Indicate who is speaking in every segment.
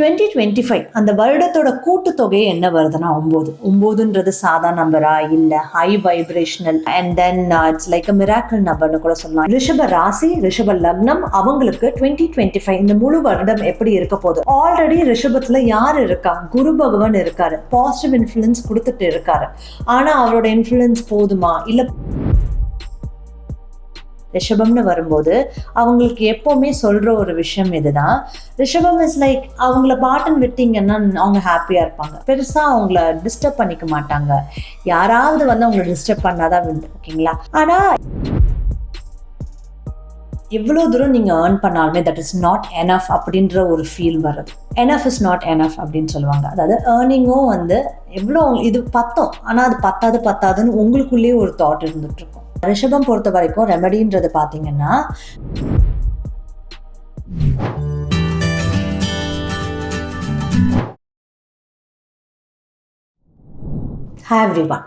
Speaker 1: 2025 அந்த வருடத்தோட கூட்டுத்தொகை என்ன வருதுன்னா 9. 9ன்றது சாதா நம்பரா இல்ல high vibrational and then it's like a miracle நம்பர்னு கூட சொல்லலாம். ரிஷப ராசி, ரிஷப லக்னம், அவங்களுக்கு 2025 இந்த முழு வருடம் எப்படி இருக்க போகுது? ஆல்ரெடி ரிஷபத்துல யார் இருக்கா? குரு பகவான் இருக்காரு, பாசிட்டிவ் இன்ஃபுளுன்ஸ் கொடுத்துட்டு இருக்காரு. ஆனா அவரோட இன்ஃபுளுன்ஸ் போதுமா? இல்ல ரிஷபம்னு வரும்போது அவங்களுக்கு எப்போவுமே சொல்கிற ஒரு விஷயம் இதுதான். ரிஷபம் இஸ் லைக் அவங்கள பாட்டன் விட்டீங்கன்னா அவங்க ஹாப்பியாக இருப்பாங்க. பெருசாக அவங்கள டிஸ்டர்ப் பண்ணிக்க மாட்டாங்க. யாராவது வந்து அவங்கள டிஸ்டர்ப் பண்ணாதான் ஓகேங்களா? ஆனால் எவ்வளோ தூரம் நீங்கள் ஏர்ன் பண்ணாலுமே தட் இஸ் நாட் எனஃப் அப்படின்ற ஒரு ஃபீல் வருது. எனஃப் இஸ் நாட் எனஃப் அப்படின்னு சொல்லுவாங்க. அதாவது ஏர்னிங்கும் வந்து எவ்வளோ இது பத்தோம், ஆனால் அது பத்தாதுன்னு உங்களுக்குள்ளேயே ஒரு தாட் இருந்துட்டு இருக்கும். ரிஷபம் பொறுத்த வரைக்கும் ரெமடின்றது பார்த்தீங்கன்னா, ஹாய் எவ்ரிவன்.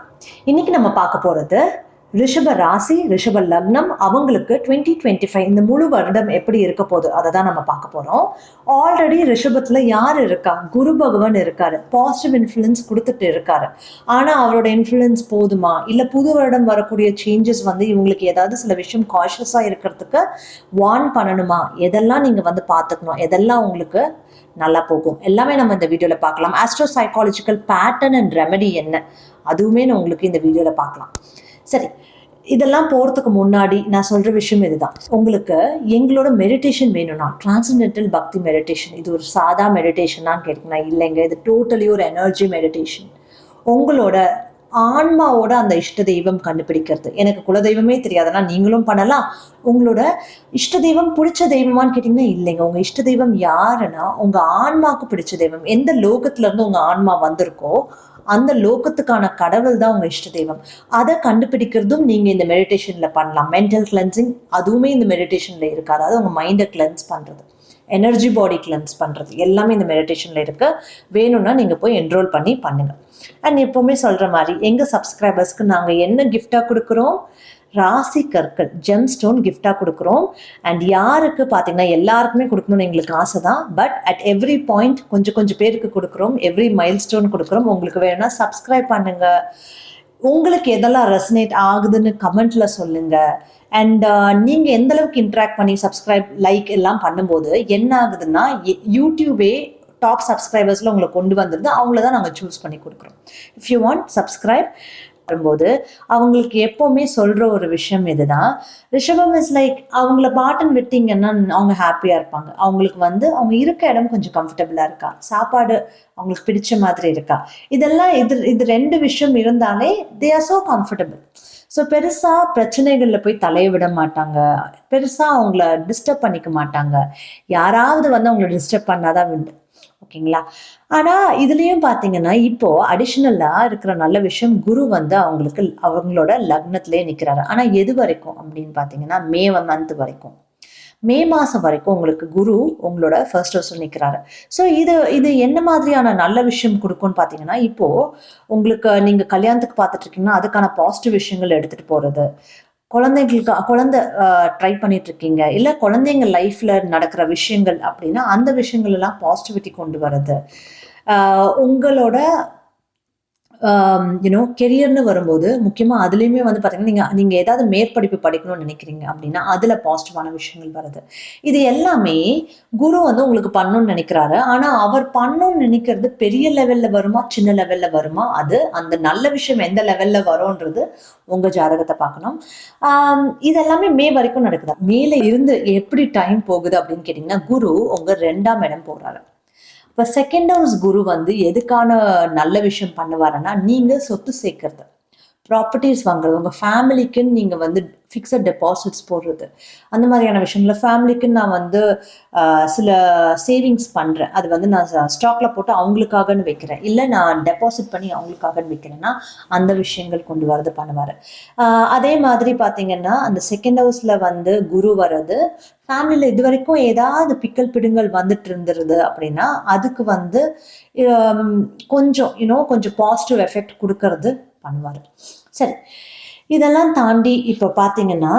Speaker 1: இன்னைக்கு நம்ம பார்க்க போறது ரிஷப ராசி, ரிஷப லக்னம், அவங்களுக்கு 2025 இந்த முழு வருடம் எப்படி இருக்க போகுது அதை தான் நம்ம பார்க்க போறோம். ஆல்ரெடி ரிஷபத்துல யார் இருக்கா? குரு பகவான் இருக்காரு, பாசிட்டிவ் இன்ஃபுளுன்ஸ் கொடுத்துட்டு இருக்காரு. ஆனா அவரோட இன்ஃபுளுன்ஸ் போதுமா? இல்ல புது வருடம் வரக்கூடிய சேஞ்சஸ் வந்து இவங்களுக்கு ஏதாவது சில விஷயம் காஷியஸா இருக்கிறதுக்கு வார்ன் பண்ணணுமா? எதெல்லாம் நீங்க வந்து பார்த்துக்கணும், எதெல்லாம் உங்களுக்கு நல்லா போகும், எல்லாமே நம்ம இந்த வீடியோல பார்க்கலாம். Astro psychological pattern and remedy என்ன, அதுவுமே நான் உங்களுக்கு இந்த வீடியோல பார்க்கலாம். சரி, இதெல்லாம் போகிறதுக்கு முன்னாடி நான் சொல்கிற விஷயம் இதுதான். உங்களுக்கு எங்களோட மெடிடேஷன் வேணும்னா, டிரான்சென்டென்டல் பக்தி மெடிடேஷன், இது ஒரு சாதா மெடிடேஷனான்னு கேட்டிங்கன்னா இல்லைங்க, இது டோட்டலி ஒரு எனர்ஜி மெடிடேஷன். உங்களோட ஆன்மாவோட அந்த இஷ்ட தெய்வம் கண்டுபிடிக்கிறது. எனக்கு குலதெய்வமே தெரியாதுன்னா நீங்களும் பண்ணலாம். உங்களோட இஷ்ட தெய்வம் பிடிச்ச தெய்வமான்னு கேட்டிங்கன்னா இல்லைங்க, உங்கள் இஷ்ட தெய்வம் யாருன்னா உங்கள் ஆன்மாவுக்கு பிடிச்ச தெய்வம். எந்த லோகத்துலேருந்து உங்கள் ஆன்மா வந்திருக்கோ அந்த லோகத்துக்கான கடவுள் தான் உங்க இஷ்ட தெய்வம். அதை கண்டுபிடிக்கிறதும் நீங்க இந்த மெடிடேஷன்ல பண்ணலாம். மென்டல் கிளென்சிங் அதுவுமே இந்த மெடிடேஷன்ல இருக்கு. அதாவது உங்க மைண்டை கிளென்ஸ் பண்றது, எனர்ஜி பாடி கிளென்ஸ் பண்றது, எல்லாமே இந்த மெடிடேஷன்ல இருக்கு. வேணும்னா நீங்க போய் என்ரோல் பண்ணி பண்ணுங்க. அண்ட் எப்பவுமே சொல்ற மாதிரி எங்க சப்ஸ்கிரைபர்ஸ்க்கு நாங்க என்ன கிஃப்டா கொடுக்குறோம்? ராசி கற்கள், ஜெம் ஸ்டோன் கிஃப்டா கொடுக்குறோம். அண்ட் யாருக்கு பார்த்தீங்கன்னா எல்லாருக்குமே கொடுக்கணும்னு எங்களுக்கு ஆசை தான். பட் அட் எவ்ரி பாயிண்ட் கொஞ்சம் பேருக்கு கொடுக்குறோம், எவ்ரி மைல் ஸ்டோன் கொடுக்குறோம். உங்களுக்கு வேணும்னா சப்ஸ்கிரைப் பண்ணுங்க. உங்களுக்கு எதெல்லாம் ரெசனேட் ஆகுதுன்னு கமெண்ட்ல சொல்லுங்க. அண்ட் நீங்க எந்த அளவுக்கு இன்ட்ராக்ட் பண்ணி சப்ஸ்கிரைப், லைக் எல்லாம் பண்ணும்போது என்ன ஆகுதுன்னா யூடியூபே டாப் சப்ஸ்கிரைபர்ஸ்ல உங்களை கொண்டு வந்துருது. அவங்கள தான் நாங்கள் சூஸ் பண்ணி கொடுக்குறோம். இஃப் யூ வாண்ட் சப்ஸ்கிரைப் வரும்போது அவங்களுக்கு எப்பவுமே சொல்ற ஒரு விஷயம் இதுதான். ரிஷபம் இஸ் லைக் அவங்கள பாட்டன் விட்டீங்கன்னா அவங்க ஹாப்பியா இருப்பாங்க. அவங்களுக்கு வந்து அவங்க இருக்க இடம் கொஞ்சம் கம்ஃபர்டபுளா இருக்கா, சாப்பாடு அவங்களுக்கு பிடிச்ச மாதிரி இருக்கா, இதெல்லாம் இது ரெண்டு விஷயம் இருந்தாலே they are so comfortable. So பெருசா பிரச்சனைகள்ல போய் தலைய விட மாட்டாங்க, பெருசா அவங்கள டிஸ்டர்ப் பண்ணிக்க மாட்டாங்க. யாராவது வந்து அவங்கள டிஸ்டர்ப் பண்ணாதான் உண்டு. ஓகேங்களா? ஆனா இதுலயும் பாத்தீங்கன்னா இப்போ அடிஷனலா இருக்கிற நல்ல விஷயம், குரு வந்து அவங்களுக்கு அவங்களோட லக்னத்திலே நிக்கிறாரு. ஆனா எது வரைக்கும் அப்படின்னு பாத்தீங்கன்னா மே மந்த் வரைக்கும், மே மாசம் வரைக்கும் உங்களுக்கு குரு உங்களோட ஃபர்ஸ்ட் ஹவுஸ்ல நிக்கிறாரு. ஸோ இது என்ன மாதிரியான நல்ல விஷயம் கொடுக்கும்னு பாத்தீங்கன்னா, இப்போ உங்களுக்கு நீங்க கல்யாணத்துக்கு பார்த்துட்டு இருக்கீங்கன்னா அதுக்கான பாசிட்டிவ் விஷயங்கள் எடுத்துட்டு போறது, குழந்தை ட்ரை பண்ணிட்டு இருக்கீங்க, இல்ல குழந்தைங்க லைஃப்ல நடக்கிற விஷயங்கள் அப்படின்னா அந்த விஷயங்கள் எல்லாம் பாசிட்டிவிட்டி கொண்டு வர்றது, உங்களோட கெரியர்னு வரும்போது முக்கியமா அதுலயுமே வந்து பாத்தீங்கன்னா நீங்க ஏதாவது மேற்படிப்பு படிக்கணும்னு நினைக்கிறீங்க அப்படின்னா அதுல பாசிட்டிவான விஷயங்கள் வருது. இது எல்லாமே குரு வந்து உங்களுக்கு பண்ணணும்னு நினைக்கிறாரு. ஆனா அவர் பண்ணணும்னு நினைக்கிறது பெரிய லெவல்ல வருமா, சின்ன லெவல்ல வருமா, அது அந்த நல்ல விஷயம் எந்த லெவல்ல வரும்ன்றது உங்க ஜாதகத்தை பார்க்கணும். இதெல்லாமே மே வரைக்கும் நடக்குது. மேல இருந்து எப்படி டைம் போகுது அப்படின்னு கேட்டீங்கன்னா, குரு உங்க 2ஆம் இடம் போறாரு. இப்போ செகண்ட் ஹவுஸ் குரு வந்து எதுக்கான நல்ல விஷயம் பண்ணுவாருன்னா, நீங்க சொத்து சேர்க்கறது, ப்ராப்பர்ட்டிஸ் வாங்குறது, உங்க ஃபேமிலிக்குன்னு நீங்க வந்து ஃபிக்ஸட் டெபாசிட்ஸ் போடுறது, அந்த மாதிரியான விஷயங்கள ஃபேமிலிக்குன்னு நான் வந்து சில சேவிங்ஸ் பண்றேன், அது வந்து நான் ஸ்டாக்ல போட்டு அவங்களுக்காகன்னு வைக்கிறேன், இல்லை நான் டெபாசிட் பண்ணி அவங்களுக்காகன்னு வைக்கிறேன்னா அந்த விஷயங்கள் கொண்டு வரது பண்ணுவாரு. அதே மாதிரி பார்த்தீங்கன்னா அந்த செகண்ட் ஹவுஸ்ல வந்து குரு வர்றது ஃபேமிலியில் இது வரைக்கும் ஏதாவது பிக்கல் பிடுங்கல் வந்துட்டு இருந்துருது அப்படின்னா அதுக்கு வந்து கொஞ்சம் கொஞ்சம் பாசிட்டிவ் எஃபெக்ட் கொடுக்கறது பண்ணுவார். சரி, இதெல்லாம் தாண்டி இப்போ பார்த்தீங்கன்னா,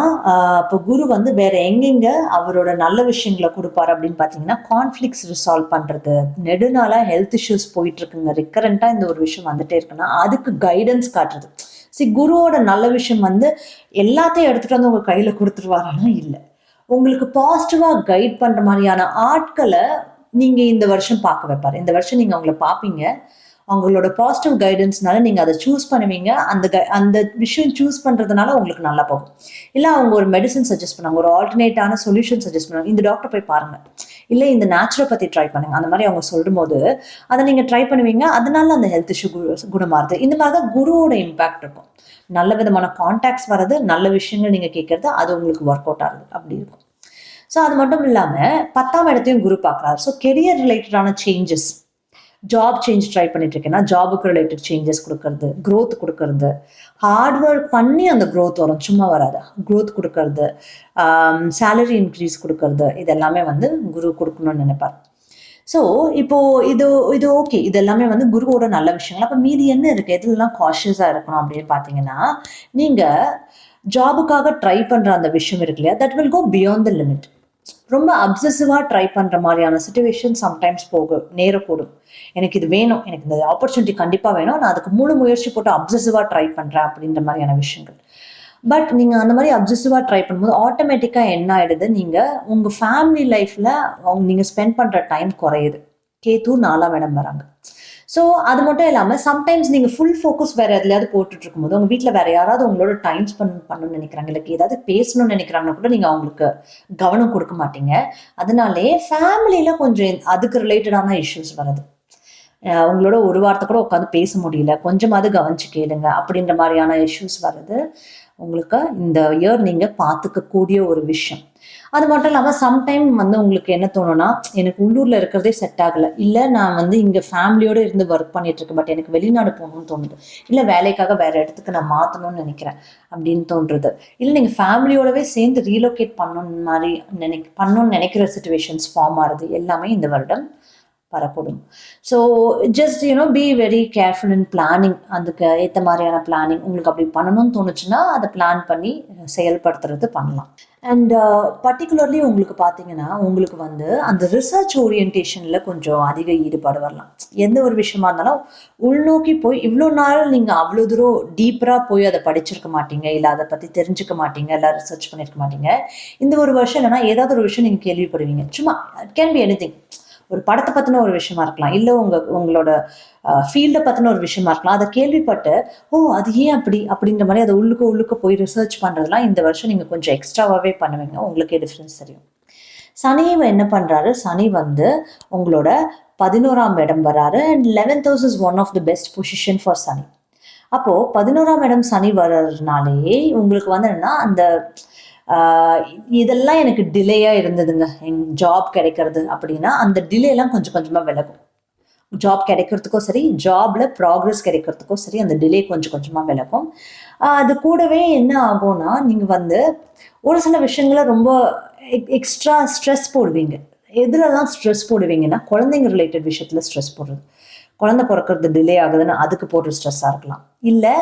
Speaker 1: இப்போ குரு வந்து வேற எங்கெங்க அவரோட நல்ல விஷயங்கள குடுப்பாரு அப்படின்னு பார்த்தீங்கன்னா, கான்ஃப்ளிக்ட்ஸ் ரிசால்வ் பண்றது, நெடுநாளா ஹெல்த் இஷ்யூஸ் போயிட்டுருக்குங்க. ரிக்கரன்ட்டா இந்த ஒரு விஷயம் வந்துட்டே இருக்குன்னா, அதுக்கு கைடன்ஸ் காட்டுறது. குருவோட நல்ல விஷயம் வந்து எல்லாத்தையும் எடுத்துட்டு வந்து உங்க கையில குடுத்துருவாரான்னா இல்ல. உங்களுக்கு பாசிட்டிவா கைட் பண்ற மாரியான ஆட்கள நீங்க இந்த வருஷம் பார்க்க வைப்பாரு. இந்த வருஷம் நீங்க அவங்கள பார்ப்பீங்க. அவங்களோட பாசிட்டிவ் கைடன்ஸ்னால நீங்க அத சூஸ் பண்ணுவீங்க. அந்த விஷயம் சூஸ் பண்றதுனால உங்களுக்கு நல்லா போகும். இல்ல அவங்க ஒரு மெடிசின் சஜெஸ்ட் பண்ணாங்க. ஒரு ஆல்டர்னேட்டான சொல்யூஷன் சஜெஸ்ட் பண்ணாங்க. இந்த டாக்டர் போய் பாருங்க. இல்ல இந்த நேச்சுரோபதி ட்ரை பண்ணுங்க. அந்த மாரி அவங்க சொல்லும்போது, அத நீங்க ட்ரை பண்ணுவீங்க. அதனால அந்த ஹெல்த் இஷ்யூ குணமாறுது. இந்த மாரி தான் குருவோட இம்பாக்ட் இருக்கும். நல்ல விதமான கான்டாக்ட்ஸ் வர்றது, நல்ல விஷயங்கள் நீங்க கேட்கறது, அது உங்களுக்கு ஒர்க் அவுட் ஆகுது. அப்படி இருக்கும். அது மட்டும் இல்லாம 10ஆம் இடத்தையும் குரு பார்க்குறாரு. கெரியர் ரிலேட்டடான சேஞ்சஸ். ஜாப் சேஞ்ச் ட்ரை பண்ணிட்டு இருக்கேன்னா, ஜாபுக்கு ரிலேட்டட் சேஞ்சஸ் குடுக்கறது, குரோத் குடுக்கறது, ஹார்ட் ஒர்க் பண்ணி அந்த குரோத் வரும். சும்மா வராது. குரோத் குடுக்கறது, சேலரி இன்க்ரீஸ் குடுக்கறது, இது எல்லாமே வந்து குரு குடுக்கணும்னு நினைப்பார். ஸோ, இப்போ இது இது ஓகே. இது எல்லாமே வந்து குருவோட நல்ல விஷயங்கள். அப்ப மீதி என்ன இருக்கு? எதுலலாம் காஷியஸா இருக்கணும் அப்படின்னு பார்த்தீங்கன்னா, நீங்க ஜாபுக்காக ட்ரை பண்ற அந்த விஷயம் இருக்கு இல்லையா? That will go beyond the limit. ரொம்ப அப்சசிவா ட்ரை பண்ற மாரியான சிச்சுவேஷன் சம்டைம்ஸ் நேரக்கூடும். எனக்கு இது வேணும். எனக்கு இந்த ஆப்பர்ச்சுனிட்டி கண்டிப்பா வேணும். நான் அதுக்கு முழு முயற்சி போட்டு அப்சசிவா ட்ரை பண்றேன் அப்படின்ற மாரியான விஷயங்கள். பட் நீங்க அந்த மாரி அப்சசிவா ட்ரை பண்ணும்போது ஆட்டோமேட்டிக்கா என்ன ஆயிடுது, நீங்க உங்க ஃபேமிலி லைஃப்ல நீங்க ஸ்பெண்ட் பண்ற டைம் குறையுது. கேது 4ஆம் இடம் வராங்க. ஸோ அது மட்டும் இல்லாம சம்டைம்ஸ் நீங்க ஃபுல் ஃபோக்கஸ் வேற எதுலயாவது போட்டுட்டு இருக்கும்போது, உங்க வீட்ல வேற யாராவது உங்களோட டைம் ஸ்பெண்ட் பண்ணணும்னு நினைக்கிறாங்க, இல்ல ஏதாவது பேசணும்னு நினைக்கிறாங்கன்னா கூட நீங்க அவங்களுக்கு கவனம் குடுக்க மாட்டீங்க. அதனாலேயே ஃபேமிலில கொஞ்சம் அதுக்கு ரிலேட்டடான இஷ்யூஸ் வருது. உங்களோட ஒரு வார்த்தை கூட உட்காந்து பேச முடியல. கொஞ்சமாவது கவனிச்சு கேளுங்க. அப்படின்ற மாரியான இஷ்யூஸ் வருது. உங்களுக்கு இந்த இயர் நீங்க பார்த்துக்கக்கூடிய ஒரு விஷயம். அது மட்டும் இல்லாம சம்டைம் வந்து உங்களுக்கு என்ன தோணும்னா, எனக்கு உள்ளூர்ல இருக்கிறதே செட் ஆகல. இல்ல நான் வந்து இங்க ஃபேமிலியோட இருந்து வொர்க் பண்ணிட்டு இருக்கேன். பட் எனக்கு வெளிநாடு போகணும்னு தோணுது. இல்ல வேலைக்காக வேற இடத்துக்கு நான் மாத்தணும்னு நினைக்கிறேன் அப்படின்னு தோன்றுது. இல்ல நீங்க ஃபேமிலியோடவே சேர்ந்து ரீலோகேட் பண்ணணும்னு நினைக்கிற சிச்சுவேஷன்ஸ் ஃபார்ம் ஆகுது. எல்லாமே இந்த வருடம் வரக்கூடும். So just be very careful in planning. அதுக்கு ஏற்ற மாதிரியான பிளானிங் உங்களுக்கு அப்படி பண்ணணும்னு தோணுச்சுன்னா அதை பிளான் பண்ணி செயல்படுத்துறது பண்ணலாம். அண்ட் பர்டிகுலர்லி உங்களுக்கு பார்த்தீங்கன்னா உங்களுக்கு வந்து அந்த ரிசர்ச் ஓரியன்டேஷனில் கொஞ்சம் அதிக ஈடுபாடு வரலாம். எந்த ஒரு விஷயமா இருந்தாலும் உள்நோக்கி போய் இவ்வளோ நாள் நீங்கள் அவ்வளோ தூரம் டீப்பராக போய் அதை படிச்சிருக்க மாட்டீங்க, இல்லை அதை பற்றி தெரிஞ்சுக்க மாட்டீங்க, இல்லை ரிசர்ச் பண்ணியிருக்க மாட்டீங்க. இந்த ஒரு வருஷம் என்னன்னா ஏதாவது ஒரு விஷயம் நீங்கள் கேள்விப்படுவீங்க. சும்மா it can be any thing. ஒரு படத்தை பத்தின ஒரு விஷயமா இருக்கலாம், இல்ல உங்களோட ஃபீல்டை பத்தின ஒரு விஷயமா இருக்கலாம். அதை கேள்விப்பட்டு அது ஏன் அப்படி அப்படின்ற மாதிரி அதை உள்ளுக்க போய் ரிசர்ச் பண்றதுலாம் இந்த வருஷம் நீங்க கொஞ்சம் எக்ஸ்ட்ராவாவே பண்ணுவீங்க. உங்களுக்கே டிஃபரன்ஸ் தெரியும். சனி என்ன பண்றாரு? சனி வந்து உங்களோட 11ஆம் இடம் வராரு. And 11th house is one of the best position for Shani. அப்போ 11ஆம் இடம் சனி வர்றதுனாலே உங்களுக்கு வந்து என்னன்னா அந்த இதெல்லாம் எனக்கு டிலேயா இருந்ததுங்க. ஜாப் கிடைக்கிறது அப்படின்னா அந்த டிலேலாம் கொஞ்சம் கொஞ்சமா விலகும். ஜாப் கிடைக்கிறதுக்கும் சரி, ஜாப்ல ப்ராக்ரஸ் கிடைக்கிறதுக்கும் சரி, அந்த டிலே கொஞ்சம் கொஞ்சமா விலகும். அது கூடவே என்ன ஆகும்னா நீங்க வந்து ஒரு சில விஷயங்கள ரொம்ப எக்ஸ்ட்ரா ஸ்ட்ரெஸ் போடுவீங்க. எதுலலாம் ஸ்ட்ரெஸ் போடுவீங்கன்னா குழந்தைங்க ரிலேட்டட் விஷயத்துல ஸ்ட்ரெஸ் போடுறது. குழந்தை பிறக்கிறது டிலே ஆகுதுன்னு அதுக்கு போடுற ஸ்ட்ரெஸ்ஸா இருக்கலாம். இல்ல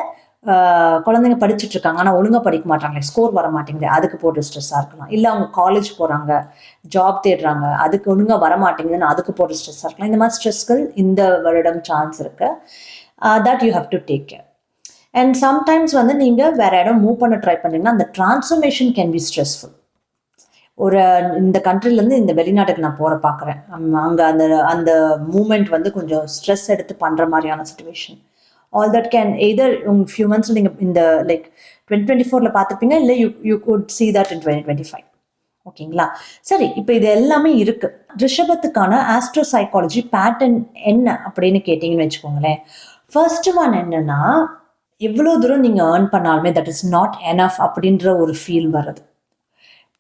Speaker 1: குழந்தைங்க படிச்சுட்டு இருக்காங்க ஆனால் ஒழுங்கா படிக்க மாட்டாங்க, ஸ்கோர் வர மாட்டேங்குது, அதுக்கு போடுற ஸ்ட்ரெஸ்ஸாக இருக்கலாம். இல்லை அவங்க காலேஜ் போகிறாங்க, ஜாப் தேடுறாங்க, அதுக்கு ஒழுங்கா வர மாட்டேங்குதுன்னு அதுக்கு போடுற ஸ்ட்ரெஸ்ஸாக இருக்கலாம். இந்த மாதிரி ஸ்ட்ரெஸ்கள் இந்த வருடம் சான்ஸ் இருக்கு. That you have to take care. And sometimes வந்து நீங்கள் வேற இடம் மூவ் பண்ண ட்ரை பண்ணீங்கன்னா அந்த டிரான்ஸ்ஃபர்மேஷன் கேன் பி ஸ்ட்ரெஸ்ஃபுல். ஒரு இந்த கண்ட்ரிலேருந்து இந்த வெளிநாட்டுக்கு நான் போகிற பார்க்குறேன், அங்கே அந்த அந்த மூமெண்ட் வந்து கொஞ்சம் ஸ்ட்ரெஸ் எடுத்து பண்ணுற மாதிரியான situation. All that can either few months நீங்கள் இந்த லைக் 2024 பார்த்துப்பீங்க, இல்லை you could see that in 2025. ஓகேங்களா? சரி, இப்போ இது எல்லாமே இருக்கு. ரிஷபத்துக்கான ஆஸ்ட்ரோ சைக்காலஜி பேட்டர்ன் என்ன அப்படின்னு கேட்டீங்கன்னு வச்சுக்கோங்களேன். ஃபர்ஸ்ட் ஒன் என்னன்னா, எவ்வளோ தூரம் நீங்கள் ஏர்ன் பண்ணாலுமே தட் இஸ் நாட் எனஃப் அப்படின்ற ஒரு ஃபீல் வருது.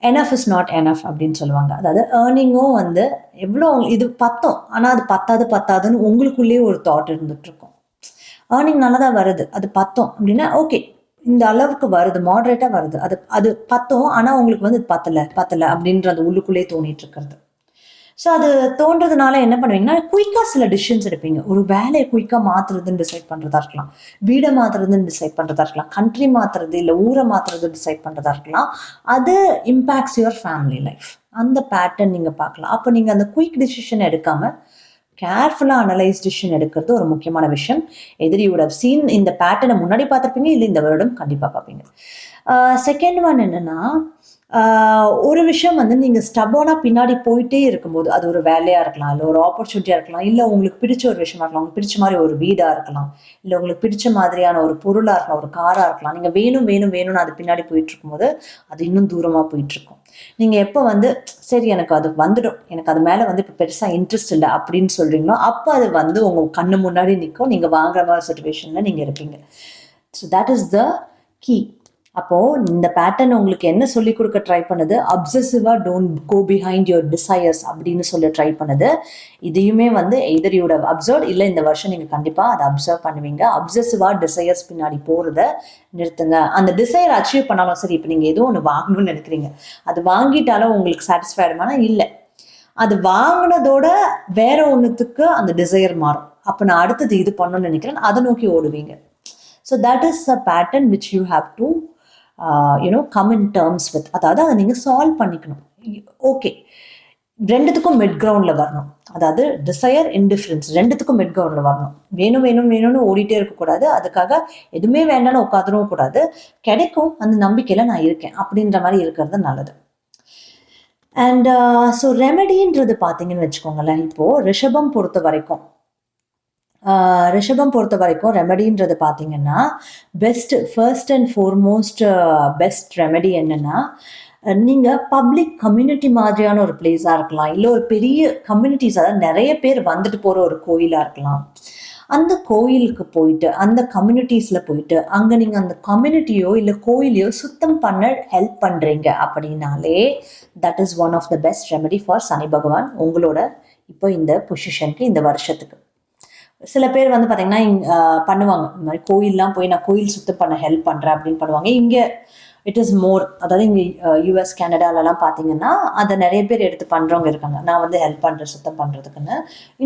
Speaker 1: எனஃப் இஸ் நாட் எனஃப் அப்படின்னு சொல்லுவாங்க. அதாவது ஏர்னிங்கும் வந்து எவ்வளோ இது பத்தும், ஆனால் அது பத்தாதுன்னு உங்களுக்குள்ளேயே ஒரு தாட் இருந்துட்டு இருக்கும். ஏர்னிங் நல்லா தான் வருது, அது பத்தும் அப்படின்னா ஓகே, இந்த அளவுக்கு வருது, மாடரேட்டா வருது, அது பத்தும், ஆனால் உங்களுக்கு வந்து பத்தலை அப்படின்ற அந்த உள்ளுக்குள்ளேயே தோணிட்டு இருக்கிறது. ஸோ அது தோன்றதுனால என்ன பண்ணுவீங்கன்னா குயிக்காக சில டிசிஷன்ஸ் எடுப்பீங்க. ஒரு வேலையை குயிக்காக மாற்றுறதுன்னு டிசைட் பண்ணுறதா இருக்கலாம், வீடை மாற்றுறதுன்னு டிசைட் பண்ணுறதா இருக்கலாம், கண்ட்ரி மாற்றுறது இல்லை ஊரை மாற்றுறது டிசைட் பண்ணுறதா இருக்கலாம். அது இம்பேக்ட்ஸ் யுவர் ஃபேமிலி லைஃப். அந்த பேட்டர்ன் நீங்கள் பார்க்கலாம். அப்போ நீங்கள் அந்த குயிக் டிசிஷன் எடுக்காமல் கேர்ஃபுல்லாக அனலைஸ் டிசிஷன் எடுக்கிறது ஒரு முக்கியமான விஷயம். எதிர் யூ வுட் ஹவ் சீன் இந்த பேட்டர்னை முன்னாடி பார்த்துருப்பீங்க, இல்லை இந்த வருடம் கண்டிப்பாக பார்ப்பீங்க. செகண்ட் ஒன் என்னென்னா, ஒரு விஷயம் வந்து நீங்கள் ஸ்டபோனாக பின்னாடி போயிட்டே இருக்கும்போது, அது ஒரு வேலையாக இருக்கலாம், இல்லை ஒரு ஆப்பர்ச்சுனிட்டியாக இருக்கலாம், இல்லை உங்களுக்கு பிடிச்ச ஒரு விஷயமா இருக்கலாம், உங்களுக்கு பிடிச்ச மாதிரி ஒரு வீடாக இருக்கலாம், இல்லை உங்களுக்கு பிடிச்ச மாதிரியான ஒரு பொருளாக இருக்கலாம், ஒரு காராக இருக்கலாம். நீங்கள் வேணும் வேணும் வேணும்னு அது பின்னாடி போயிட்டு இருக்கும்போது அது இன்னும் தூரமாக போயிட்டுருக்கும். நீங்கள் எப்போ வந்து சரி எனக்கு அது வந்துடும், எனக்கு அது மேலே வந்து இப்போ பெருசாக இன்ட்ரெஸ்ட் இல்லை அப்படின்னு சொல்கிறீங்களோ, அப்போ அது வந்து உங்கள் கண்ணு முன்னாடி நிற்கும், நீங்கள் வாங்குற மாதிரி சுச்சுவேஷனில் நீங்கள் இருப்பீங்க. So that is the key. அப்போது இந்த பேட்டர்ன் உங்களுக்கு என்ன சொல்லிக் கொடுக்க ட்ரை பண்ணுது, அப்சசிவாக don't go behind your desires அப்படின்னு சொல்லி ட்ரை பண்ணுது. இதையுமே வந்து either you would have observe, இல்லை இந்த வருஷம் நீங்கள் கண்டிப்பாக அதை அப்சர்வ் பண்ணுவீங்க. அப்சசிவாக டிசையர்ஸ் பின்னாடி போகிறத நிறுத்துங்க. அந்த டிசையர் அச்சீவ் பண்ணாலும் சரி, இப்போ நீங்கள் ஏதோ ஒன்று வாங்கணும்னு நினைக்கிறீங்க, அது வாங்கிட்டாலும் உங்களுக்கு சாட்டிஸ்ஃபைடுமானா இல்லை, அது வாங்கினதோட வேற ஒன்றுத்துக்கு அந்த டிசையர் மாறும். அப்போ நான் அடுத்தது இது பண்ணணும்னு நினைக்கிறேன், அதை நோக்கி ஓடுவீங்க. So that is a pattern which you have to come in terms with. அதாவது அதை நீங்கள் சால்வ் பண்ணிக்கணும். ஓகே, ரெண்டுத்துக்கும் மிட் கிரவுண்டில் வரணும். அதாவது டிசையர், இன்டிஃபரன்ஸ் ரெண்டுத்துக்கும் மிட் கிரவுண்டில் வரணும். வேணும் வேணும் வேணும்னு ஓடிட்டே இருக்கக்கூடாது, அதுக்காக எதுவுமே வேண்டாம்னு உட்காந்துடவும் கூடாது. கிடைக்கும் அந்த நம்பிக்கையில் நான் இருக்கேன் அப்படின்ற மாதிரி இருக்கிறது நல்லது. அண்ட் ஸோ ரெமெடின்றது பார்த்தீங்கன்னு வச்சுக்கோங்களேன், இப்போது ரிஷபம் பொறுத்த வரைக்கும் ரெமெடின்றது பார்த்தீங்கன்னா first and foremost best remedy என்னென்னா, நீங்கள் பப்ளிக் கம்யூனிட்டி மாதிரியான ஒரு பிளேஸாக இருக்கலாம், இல்லை ஒரு பெரிய கம்யூனிட்டிஸ், அதாவது நிறைய பேர் வந்துட்டு போகிற ஒரு கோயிலாக இருக்கலாம். அந்த கோயிலுக்கு போயிட்டு, அந்த கம்யூனிட்டிஸில் போயிட்டு, அங்கே நீங்கள் அந்த கம்யூனிட்டியோ இல்லை கோயிலையோ சுத்தம் பண்ண ஹெல்ப் பண்ணுறீங்க அப்படின்னாலே that is one of the best remedy for Shani Bhagavan உங்களோட இப்போ இந்த பொசிஷனுக்கு, இந்த வருஷத்துக்கு. சில பேர் வந்து பார்த்தீங்கன்னா பண்ணுவாங்க, இந்த மாதிரி கோயிலெலாம் போய் நான் கோயில் சுத்தம் பண்ண ஹெல்ப் பண்ணுறேன் அப்படின்னு பண்ணுவாங்க. இங்கே இட் இஸ் மோர், அதாவது இங்கே யூஎஸ் கனடாலலாம் பார்த்தீங்கன்னா அதை நிறைய பேர் எடுத்து பண்ணுறவங்க இருக்காங்க. நான் வந்து ஹெல்ப் பண்ணுறேன் சுத்தம் பண்ணுறதுக்குன்னு.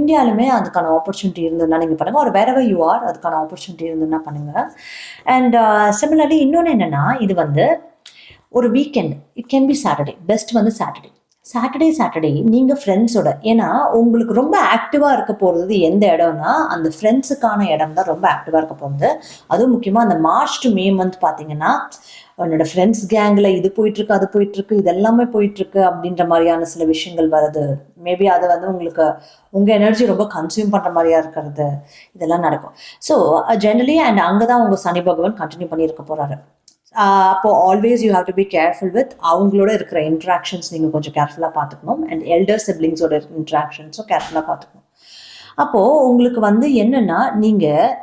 Speaker 1: இந்தியாவிலுமே அதுக்கான ஆப்பர்ச்சுனிட்டி இருந்ததுன்னா நீங்கள் பண்ணுங்கள், ஒரு வேறவர் யூ ஆர் அதுக்கான ஆப்பர்ச்சுனிட்டி இருந்ததுன்னா பண்ணுங்கள். அண்ட் சிமிலர்லி இன்னொன்று என்னென்னா, இது வந்து ஒரு weekend, it can be Saturday, best வந்து சாட்டர்டே நீங்கள் ஃப்ரெண்ட்ஸோட, ஏன்னா உங்களுக்கு ரொம்ப ஆக்டிவாக இருக்க போகிறது எந்த இடம்னா அந்த ஃப்ரெண்ட்ஸுக்கான இடம் தான் ரொம்ப ஆக்டிவாக இருக்க போகிறது. அதுவும் முக்கியமாக அந்த மார்ச் டு மே மந்த் பார்த்தீங்கன்னா என்னோட ஃப்ரெண்ட்ஸ் கேங்கில் இது போயிட்டுருக்கு, அது போயிட்டுருக்கு, இது எல்லாமே போயிட்டுருக்கு அப்படின்ற மாதிரியான சில விஷயங்கள் வருது. மேபி அது வந்து உங்களுக்கு உங்கள் எனர்ஜி ரொம்ப கன்சியூம் பண்ணுற மாதிரியா இருக்கிறது, இதெல்லாம் நடக்கும். ஸோ ஜென்ரலி அண்ட் அங்கே தான் உங்கள் சனி பகவான் கண்டினியூ பண்ணியிருக்க போகிறாரு. அப்போ always you have to be careful with அவங்களோட இருக்கிற இன்ட்ராக்ஷன்ஸ் நீங்கள் கொஞ்சம் கேர்ஃபுல்லாக பார்த்துக்கணும். அண்ட் எல்டர் சிப்ளிங்ஸோட இன்ட்ராக்ஷன்ஸும் கேர்ஃபுல்லாக பார்த்துக்கணும். அப்போது உங்களுக்கு வந்து என்னென்னா, நீங்கள்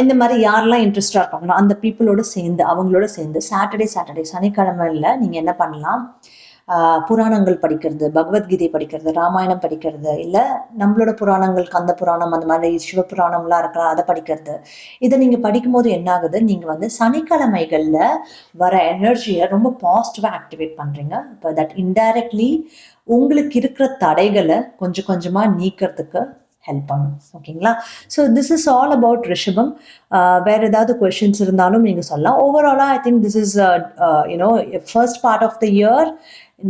Speaker 1: இந்த மாதிரி யாரெல்லாம் இன்ட்ரெஸ்டாக இருக்காங்களோ அந்த பீப்புளோட சேர்ந்து, அவங்களோட சேர்ந்து சாட்டர்டே சனிக்கிழமையில் நீங்கள் என்ன பண்ணலாம், புராணங்கள் படிக்கிறது, பகவத்கீதை படிக்கிறது, ராமாயணம் படிக்கிறது, இல்லை நம்மளோட புராணங்கள், கந்த புராணம், அந்த மாதிரி சிவபுராணம்லாம் இருக்கலாம், அதை படிக்கிறது. இதை நீங்கள் படிக்கும்போது என்ன ஆகுது, நீங்கள் வந்து சனிக்கிழமைகளில் வர எனர்ஜியை ரொம்ப பாசிட்டிவாக ஆக்டிவேட் பண்ணுறீங்க. இப்போ தட் இன்டைரக்ட்லி உங்களுக்கு இருக்கிற தடைகளை கொஞ்சம் கொஞ்சமாக நீக்கிறதுக்கு ஹெல்ப் பண்ணும். ஓகேங்களா? So this is all about ரிஷபம். வேறு ஏதாவது கொஷின்ஸ் இருந்தாலும் நீங்கள் சொல்லலாம். ஓவராலாக I think this is first part of the year.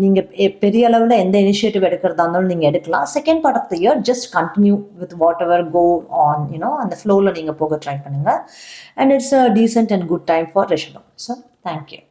Speaker 1: நீங்கள் பெரிய அளவில் எந்த இனிஷியேட்டிவ் எடுக்கிறதா இருந்தாலும் நீங்கள் எடுக்கலாம். Second part of the year just continue with what ever go on, அந்த ஃப்ளோவில் நீங்கள் போக ட்ரை பண்ணுங்கள். And it's a decent and good time for ரிஷபம். So thank you.